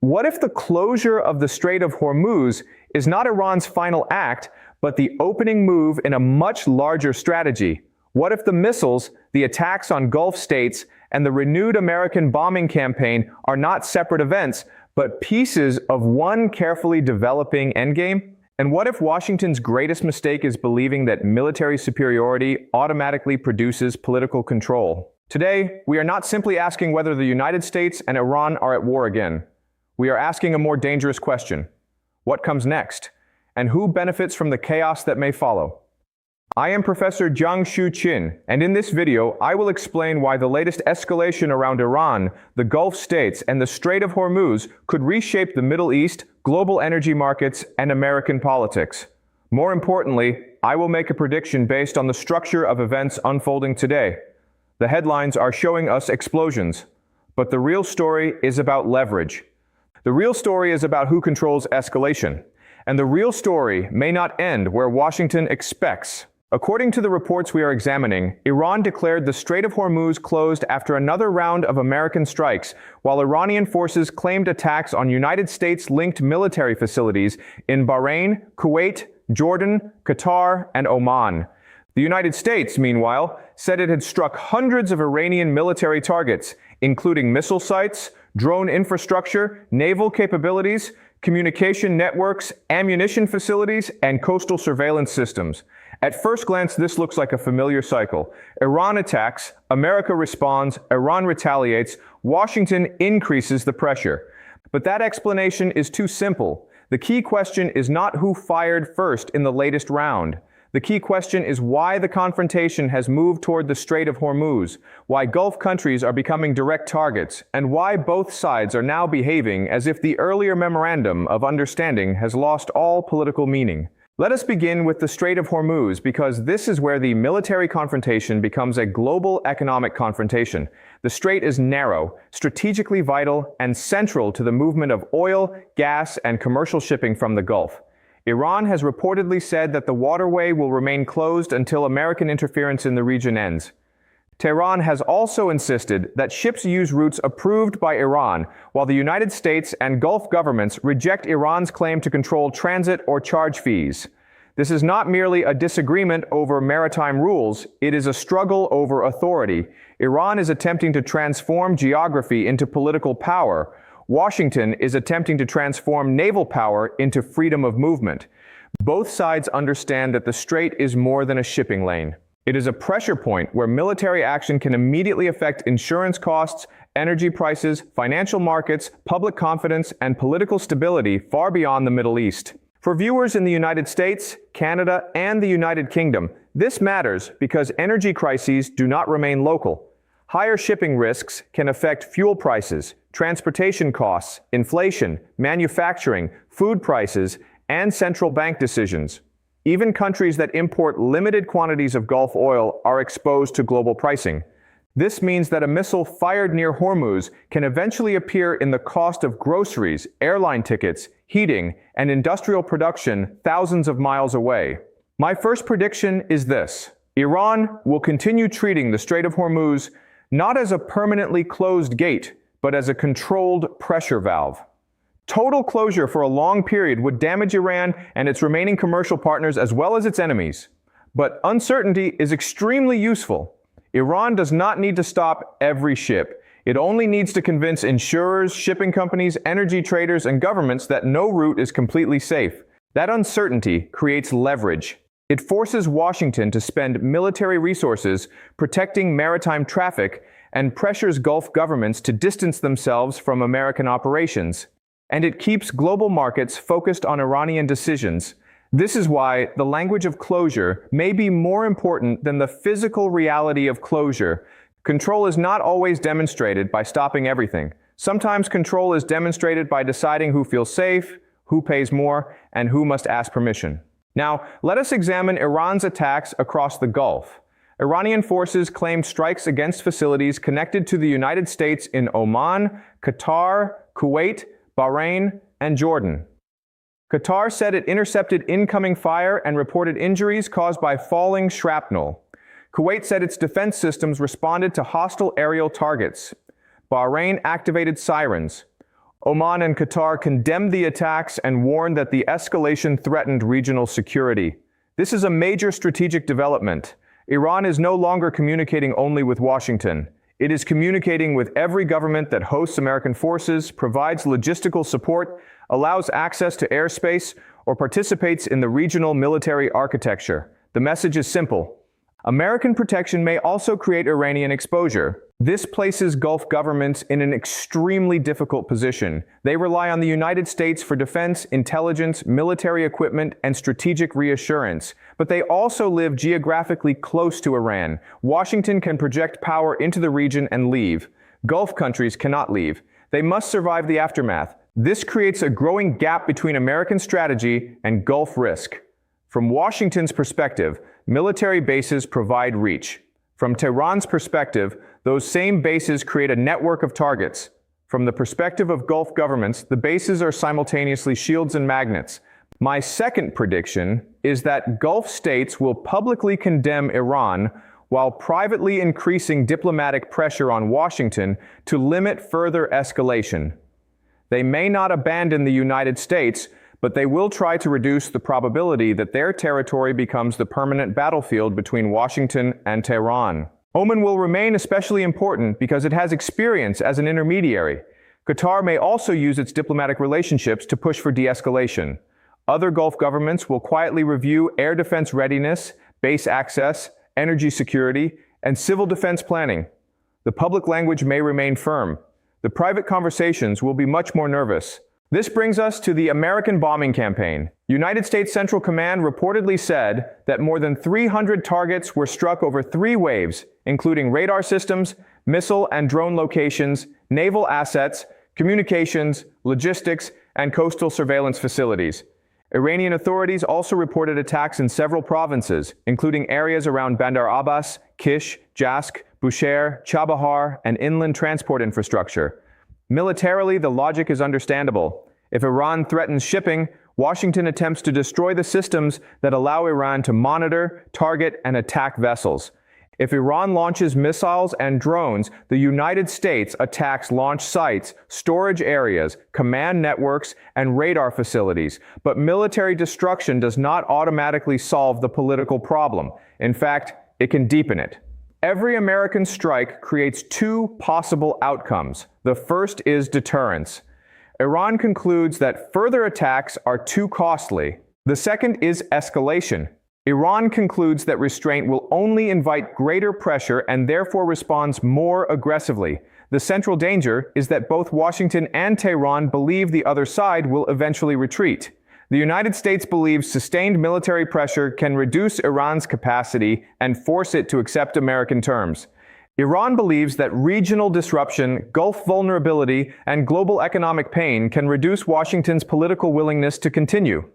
What if the closure of the Strait of Hormuz is not Iran's final act, but the opening move in a much larger strategy? What if the missiles, the attacks on Gulf states, and the renewed American bombing campaign are not separate events, but pieces of one carefully developing endgame? And what if Washington's greatest mistake is believing that military superiority automatically produces political control? Today, we are not simply asking whether the United States and Iran are at war again. We are asking a more dangerous question. What comes next? And who benefits from the chaos that may follow? I am Professor Jiang Xueqin, and in this video, I will explain why the latest escalation around Iran, the Gulf states, and the Strait of Hormuz could reshape the Middle East, global energy markets, and American politics. More importantly, I will make a prediction based on the structure of events unfolding today. The headlines are showing us explosions, but the real story is about leverage. The real story is about who controls escalation, and the real story may not end where Washington expects. According to the reports we are examining, Iran declared the Strait of Hormuz closed after another round of American strikes, while Iranian forces claimed attacks on United States-linked military facilities in Bahrain, Kuwait, Jordan, Qatar, and Oman. The United States, meanwhile, said it had struck hundreds of Iranian military targets, including missile sites, drone infrastructure, naval capabilities, communication networks, ammunition facilities, and coastal surveillance systems. At first glance, this looks like a familiar cycle. Iran attacks, America responds, Iran retaliates, Washington increases the pressure. But that explanation is too simple. The key question is not who fired first in the latest round. The key question is why the confrontation has moved toward the Strait of Hormuz, why Gulf countries are becoming direct targets, and why both sides are now behaving as if the earlier memorandum of understanding has lost all political meaning. Let us begin with the Strait of Hormuz because this is where the military confrontation becomes a global economic confrontation. The strait is narrow, strategically vital, and central to the movement of oil, gas, and commercial shipping from the Gulf. Iran has reportedly said that the waterway will remain closed until American interference in the region ends. Tehran has also insisted that ships use routes approved by Iran, while the United States and Gulf governments reject Iran's claim to control transit or charge fees. This is not merely a disagreement over maritime rules, it is a struggle over authority. Iran is attempting to transform geography into political power. Washington is attempting to transform naval power into freedom of movement. Both sides understand that the strait is more than a shipping lane. It is a pressure point where military action can immediately affect insurance costs, energy prices, financial markets, public confidence, and political stability far beyond the Middle East. For viewers in the United States, Canada, and the United Kingdom, this matters because energy crises do not remain local. Higher shipping risks can affect fuel prices, transportation costs, inflation, manufacturing, food prices, and central bank decisions. Even countries that import limited quantities of Gulf oil are exposed to global pricing. This means that a missile fired near Hormuz can eventually appear in the cost of groceries, airline tickets, heating, and industrial production thousands of miles away. My first prediction is this: Iran will continue treating the Strait of Hormuz not as a permanently closed gate, but as a controlled pressure valve. Total closure for a long period would damage Iran and its remaining commercial partners as well as its enemies. But uncertainty is extremely useful. Iran does not need to stop every ship. It only needs to convince insurers, shipping companies, energy traders, and governments that no route is completely safe. That uncertainty creates leverage. It forces Washington to spend military resources protecting maritime traffic and pressures Gulf governments to distance themselves from American operations. And it keeps global markets focused on Iranian decisions. This is why the language of closure may be more important than the physical reality of closure. Control is not always demonstrated by stopping everything. Sometimes control is demonstrated by deciding who feels safe, who pays more, and who must ask permission. Now, let us examine Iran's attacks across the Gulf. Iranian forces claimed strikes against facilities connected to the United States in Oman, Qatar, Kuwait, Bahrain, and Jordan. Qatar said it intercepted incoming fire and reported injuries caused by falling shrapnel. Kuwait said its defense systems responded to hostile aerial targets. Bahrain activated sirens. Oman and Qatar condemned the attacks and warned that the escalation threatened regional security. This is a major strategic development. Iran is no longer communicating only with Washington. It is communicating with every government that hosts American forces, provides logistical support, allows access to airspace, or participates in the regional military architecture. The message is simple. American protection may also create Iranian exposure. This places Gulf governments in an extremely difficult position. They rely on the United States for defense, intelligence, military equipment, and strategic reassurance. But they also live geographically close to Iran. Washington can project power into the region and leave. Gulf countries cannot leave. They must survive the aftermath. This creates a growing gap between American strategy and Gulf risk. From Washington's perspective, military bases provide reach. From Tehran's perspective, those same bases create a network of targets. From the perspective of Gulf governments, the bases are simultaneously shields and magnets. My second prediction is that Gulf states will publicly condemn Iran while privately increasing diplomatic pressure on Washington to limit further escalation. They may not abandon the United States, but they will try to reduce the probability that their territory becomes the permanent battlefield between Washington and Tehran. Oman will remain especially important because it has experience as an intermediary. Qatar may also use its diplomatic relationships to push for de-escalation. Other Gulf governments will quietly review air defense readiness, base access, energy security, and civil defense planning. The public language may remain firm. The private conversations will be much more nervous. This brings us to the American bombing campaign. United States Central Command reportedly said that more than 300 targets were struck over 3 waves, including radar systems, missile and drone locations, naval assets, communications, logistics, and coastal surveillance facilities. Iranian authorities also reported attacks in several provinces, including areas around Bandar Abbas, Kish, Jask, Bushehr, Chabahar, and inland transport infrastructure. Militarily, the logic is understandable. If Iran threatens shipping, Washington attempts to destroy the systems that allow Iran to monitor, target, and attack vessels. If Iran launches missiles and drones, the United States attacks launch sites, storage areas, command networks, and radar facilities. But military destruction does not automatically solve the political problem. In fact, it can deepen it. Every American strike creates 2 possible outcomes. The first is deterrence. Iran concludes that further attacks are too costly. The second is escalation. Iran concludes that restraint will only invite greater pressure and therefore responds more aggressively. The central danger is that both Washington and Tehran believe the other side will eventually retreat. The United States believes sustained military pressure can reduce Iran's capacity and force it to accept American terms. Iran believes that regional disruption, Gulf vulnerability, and global economic pain can reduce Washington's political willingness to continue.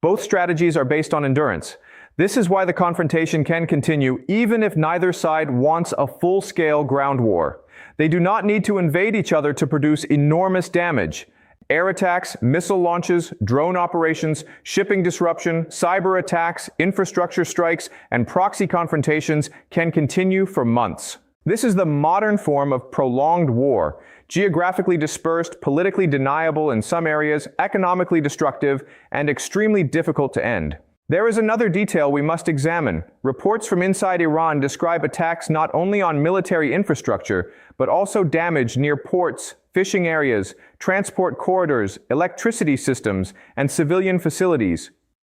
Both strategies are based on endurance. This is why the confrontation can continue even if neither side wants a full-scale ground war. They do not need to invade each other to produce enormous damage. Air attacks, missile launches, drone operations, shipping disruption, cyber attacks, infrastructure strikes, and proxy confrontations can continue for months. This is the modern form of prolonged war, geographically dispersed, politically deniable in some areas, economically destructive, and extremely difficult to end. There is another detail we must examine. Reports from inside Iran describe attacks not only on military infrastructure, but also damage near ports, fishing areas, transport corridors, electricity systems, and civilian facilities.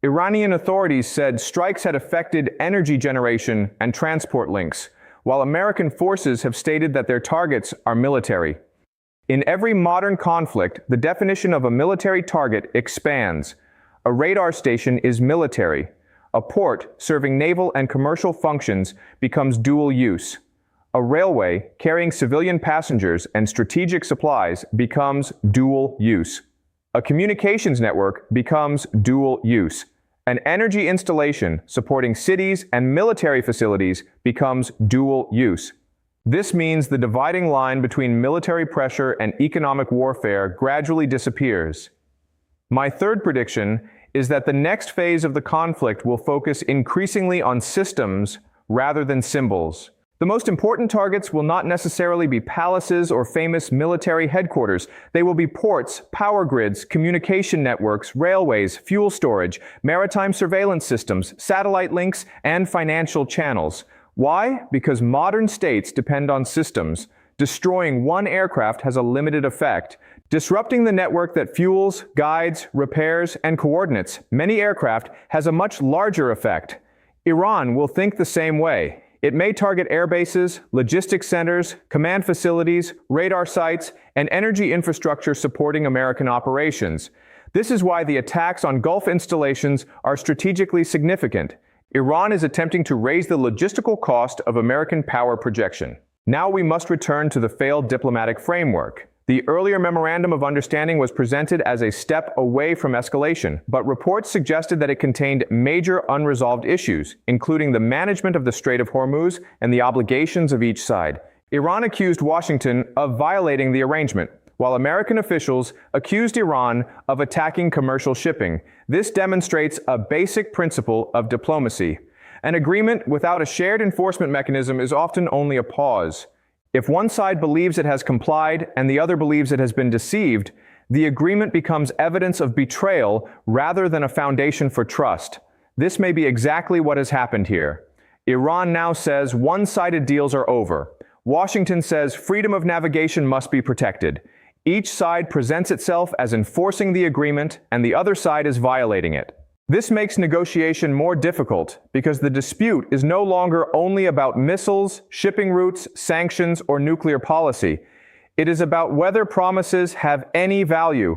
Iranian authorities said strikes had affected energy generation and transport links, while American forces have stated that their targets are military. In every modern conflict, the definition of a military target expands. A radar station is military. A port serving naval and commercial functions becomes dual use. A railway carrying civilian passengers and strategic supplies becomes dual use. A communications network becomes dual use. An energy installation supporting cities and military facilities becomes dual use. This means the dividing line between military pressure and economic warfare gradually disappears. My third prediction is that the next phase of the conflict will focus increasingly on systems rather than symbols. The most important targets will not necessarily be palaces or famous military headquarters. They will be ports, power grids, communication networks, railways, fuel storage, maritime surveillance systems, satellite links, and financial channels. Why? Because modern states depend on systems. Destroying one aircraft has a limited effect. Disrupting the network that fuels, guides, repairs, and coordinates many aircraft has a much larger effect. Iran will think the same way. It may target air bases, logistics centers, command facilities, radar sites, and energy infrastructure supporting American operations. This is why the attacks on Gulf installations are strategically significant. Iran is attempting to raise the logistical cost of American power projection. Now we must return to the failed diplomatic framework. The earlier Memorandum of Understanding was presented as a step away from escalation, but reports suggested that it contained major unresolved issues, including the management of the Strait of Hormuz and the obligations of each side. Iran accused Washington of violating the arrangement, while American officials accused Iran of attacking commercial shipping. This demonstrates a basic principle of diplomacy. An agreement without a shared enforcement mechanism is often only a pause. If one side believes it has complied and the other believes it has been deceived, the agreement becomes evidence of betrayal rather than a foundation for trust. This may be exactly what has happened here. Iran now says one-sided deals are over. Washington says freedom of navigation must be protected. Each side presents itself as enforcing the agreement, and the other side is violating it. This makes negotiation more difficult because the dispute is no longer only about missiles, shipping routes, sanctions, or nuclear policy. It is about whether promises have any value.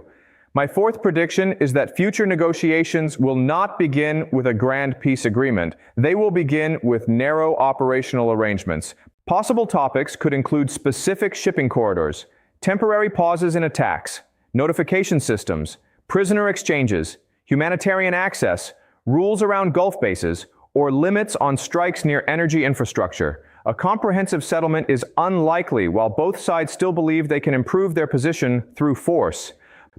My fourth prediction is that future negotiations will not begin with a grand peace agreement. They will begin with narrow operational arrangements. Possible topics could include specific shipping corridors, temporary pauses in attacks, notification systems, prisoner exchanges, humanitarian access, rules around Gulf bases, or limits on strikes near energy infrastructure. A comprehensive settlement is unlikely while both sides still believe they can improve their position through force.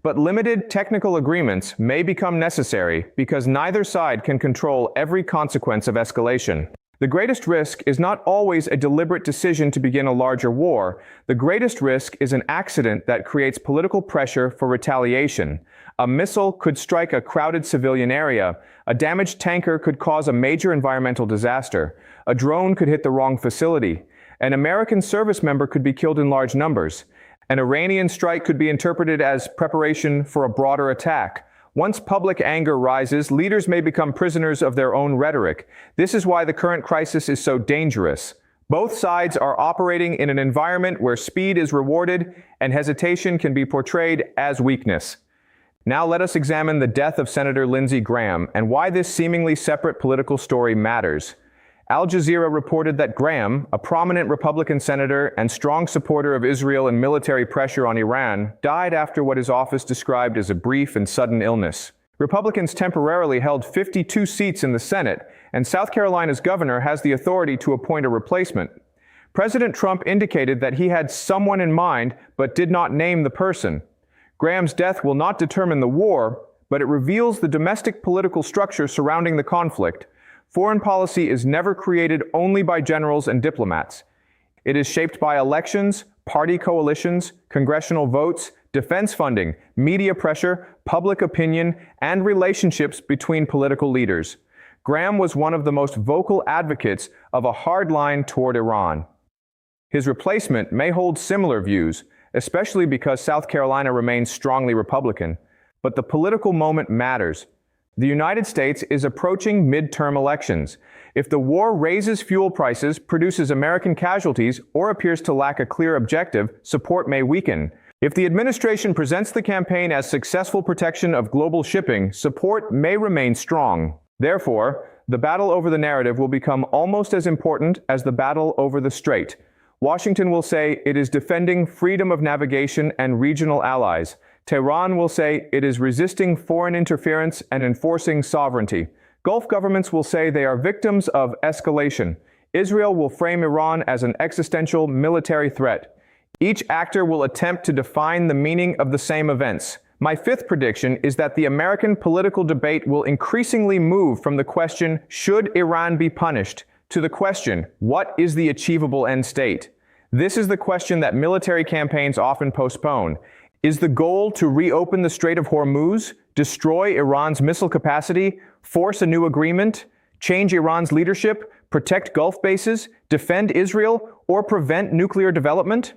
But limited technical agreements may become necessary because neither side can control every consequence of escalation. The greatest risk is not always a deliberate decision to begin a larger war. The greatest risk is an accident that creates political pressure for retaliation. A missile could strike a crowded civilian area. A damaged tanker could cause a major environmental disaster. A drone could hit the wrong facility. An American service member could be killed in large numbers. An Iranian strike could be interpreted as preparation for a broader attack. Once public anger rises, leaders may become prisoners of their own rhetoric. This is why the current crisis is so dangerous. Both sides are operating in an environment where speed is rewarded and hesitation can be portrayed as weakness. Now let us examine the death of Senator Lindsey Graham and why this seemingly separate political story matters. Al Jazeera reported that Graham, a prominent Republican senator and strong supporter of Israel and military pressure on Iran, died after what his office described as a brief and sudden illness. Republicans temporarily held 52 seats in the Senate, and South Carolina's governor has the authority to appoint a replacement. President Trump indicated that he had someone in mind but did not name the person. Graham's death will not determine the war, but it reveals the domestic political structure surrounding the conflict. Foreign policy is never created only by generals and diplomats. It is shaped by elections, party coalitions, congressional votes, defense funding, media pressure, public opinion, and relationships between political leaders. Graham was one of the most vocal advocates of a hard line toward Iran. His replacement may hold similar views, especially because South Carolina remains strongly Republican. But the political moment matters. The United States is approaching midterm elections. If the war raises fuel prices, produces American casualties, or appears to lack a clear objective, support may weaken. If the administration presents the campaign as successful protection of global shipping, support may remain strong. Therefore, the battle over the narrative will become almost as important as the battle over the strait. Washington will say it is defending freedom of navigation and regional allies. Tehran will say it is resisting foreign interference and enforcing sovereignty. Gulf governments will say they are victims of escalation. Israel will frame Iran as an existential military threat. Each actor will attempt to define the meaning of the same events. My fifth prediction is that the American political debate will increasingly move from the question, should Iran be punished, to the question, what is the achievable end state? This is the question that military campaigns often postpone. Is the goal to reopen the Strait of Hormuz, destroy Iran's missile capacity, force a new agreement, change Iran's leadership, protect Gulf bases, defend Israel, or prevent nuclear development?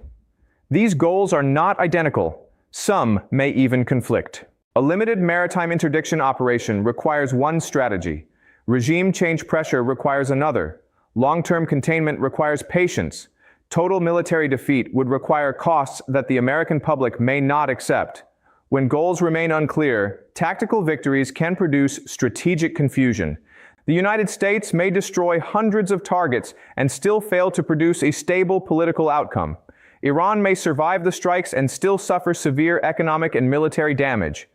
These goals are not identical. Some may even conflict. A limited maritime interdiction operation requires one strategy. Regime change pressure requires another. Long-term containment requires patience. Total military defeat would require costs that the American public may not accept. When goals remain unclear, tactical victories can produce strategic confusion. The United States may destroy hundreds of targets and still fail to produce a stable political outcome. Iran may survive the strikes and still suffer severe economic and military damage.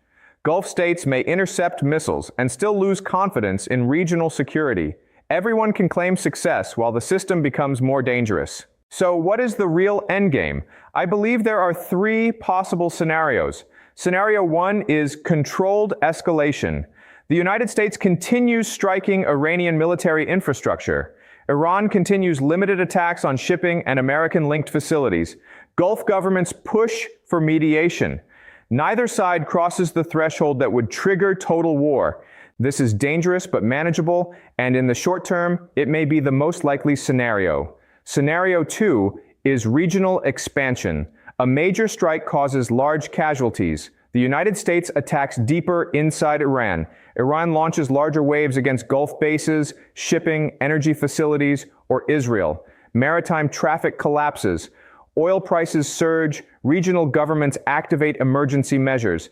Gulf states may intercept missiles and still lose confidence in regional security. Everyone can claim success while the system becomes more dangerous. So what is the real endgame? I believe there are three possible scenarios. Scenario one is controlled escalation. The United States continues striking Iranian military infrastructure. Iran continues limited attacks on shipping and American-linked facilities. Gulf governments push for mediation. Neither side crosses the threshold that would trigger total war. This is dangerous but manageable, and in the short term, it may be the most likely scenario. Scenario two is regional expansion. A major strike causes large casualties. The United States attacks deeper inside Iran. Iran launches larger waves against Gulf bases, shipping, energy facilities, or Israel. Maritime traffic collapses. Oil prices surge. Regional governments activate emergency measures.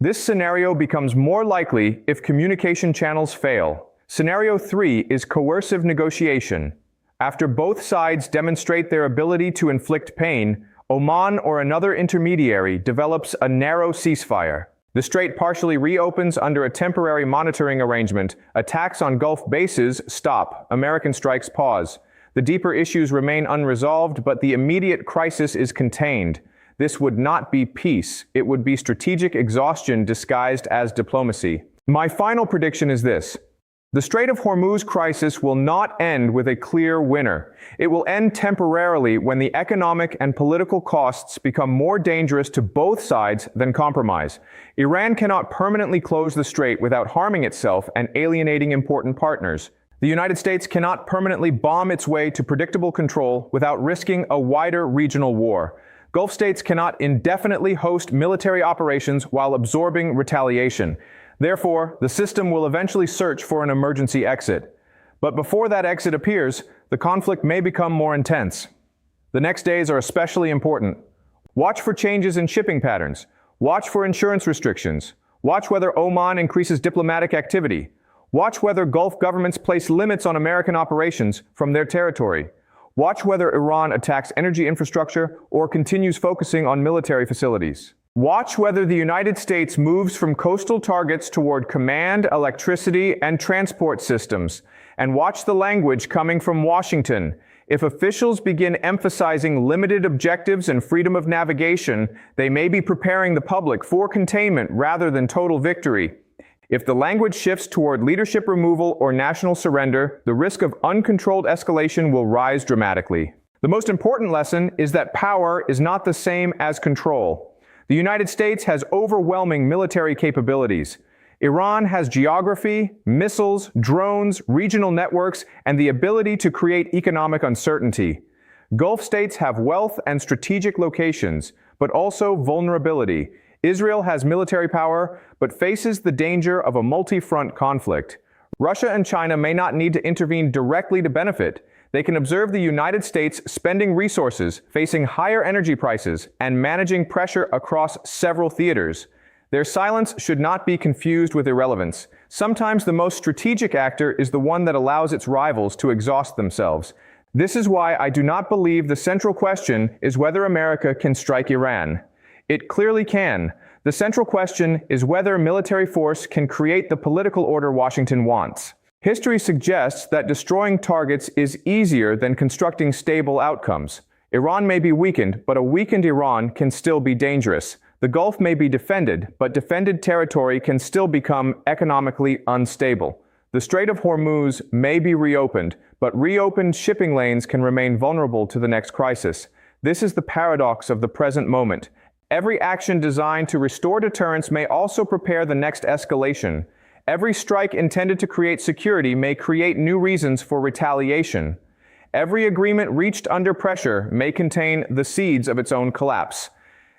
This scenario becomes more likely if communication channels fail. Scenario three is coercive negotiation. After both sides demonstrate their ability to inflict pain, Oman or another intermediary develops a narrow ceasefire. The strait partially reopens under a temporary monitoring arrangement. Attacks on Gulf bases stop. American strikes pause. The deeper issues remain unresolved, but the immediate crisis is contained. This would not be peace. It would be strategic exhaustion disguised as diplomacy. My final prediction is this. The Strait of Hormuz crisis will not end with a clear winner. It will end temporarily when the economic and political costs become more dangerous to both sides than compromise. Iran cannot permanently close the strait without harming itself and alienating important partners. The United States cannot permanently bomb its way to predictable control without risking a wider regional war. Gulf states cannot indefinitely host military operations while absorbing retaliation. Therefore, the system will eventually search for an emergency exit. But before that exit appears, the conflict may become more intense. The next days are especially important. Watch for changes in shipping patterns. Watch for insurance restrictions. Watch whether Oman increases diplomatic activity. Watch whether Gulf governments place limits on American operations from their territory. Watch whether Iran attacks energy infrastructure or continues focusing on military facilities. Watch whether the United States moves from coastal targets toward command, electricity, and transport systems. And watch the language coming from Washington. If officials begin emphasizing limited objectives and freedom of navigation, they may be preparing the public for containment rather than total victory. If the language shifts toward leadership removal or national surrender, the risk of uncontrolled escalation will rise dramatically. The most important lesson is that power is not the same as control. The United States has overwhelming military capabilities. Iran has geography, missiles, drones, regional networks, and the ability to create economic uncertainty. Gulf states have wealth and strategic locations, but also vulnerability. Israel has military power, but faces the danger of a multi-front conflict. Russia and China may not need to intervene directly to benefit. They can observe the United States spending resources, facing higher energy prices, and managing pressure across several theaters. Their silence should not be confused with irrelevance. Sometimes the most strategic actor is the one that allows its rivals to exhaust themselves. This is why I do not believe the central question is whether America can strike Iran. It clearly can. The central question is whether military force can create the political order Washington wants. History suggests that destroying targets is easier than constructing stable outcomes. Iran may be weakened, but a weakened Iran can still be dangerous. The Gulf may be defended, but defended territory can still become economically unstable. The Strait of Hormuz may be reopened, but reopened shipping lanes can remain vulnerable to the next crisis. This is the paradox of the present moment. Every action designed to restore deterrence may also prepare the next escalation. Every strike intended to create security may create new reasons for retaliation. Every agreement reached under pressure may contain the seeds of its own collapse.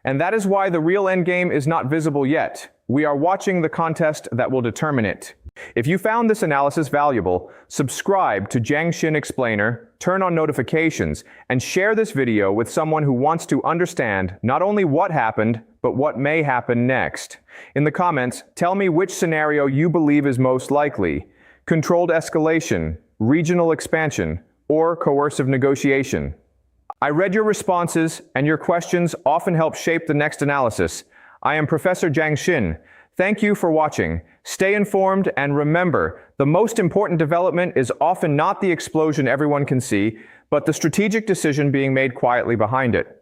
And that is why the real endgame is not visible yet. We are watching the contest that will determine it. If you found this analysis valuable, subscribe to Jiang Xueqin Explainer, turn on notifications, and share this video with someone who wants to understand not only what happened, but what may happen next. In the comments, tell me which scenario you believe is most likely: controlled escalation, regional expansion, or coercive negotiation. I read your responses, and your questions often help shape the next analysis. I am Professor Jiang Xueqin. Thank you for watching. Stay informed, and remember, the most important development is often not the explosion everyone can see, but the strategic decision being made quietly behind it.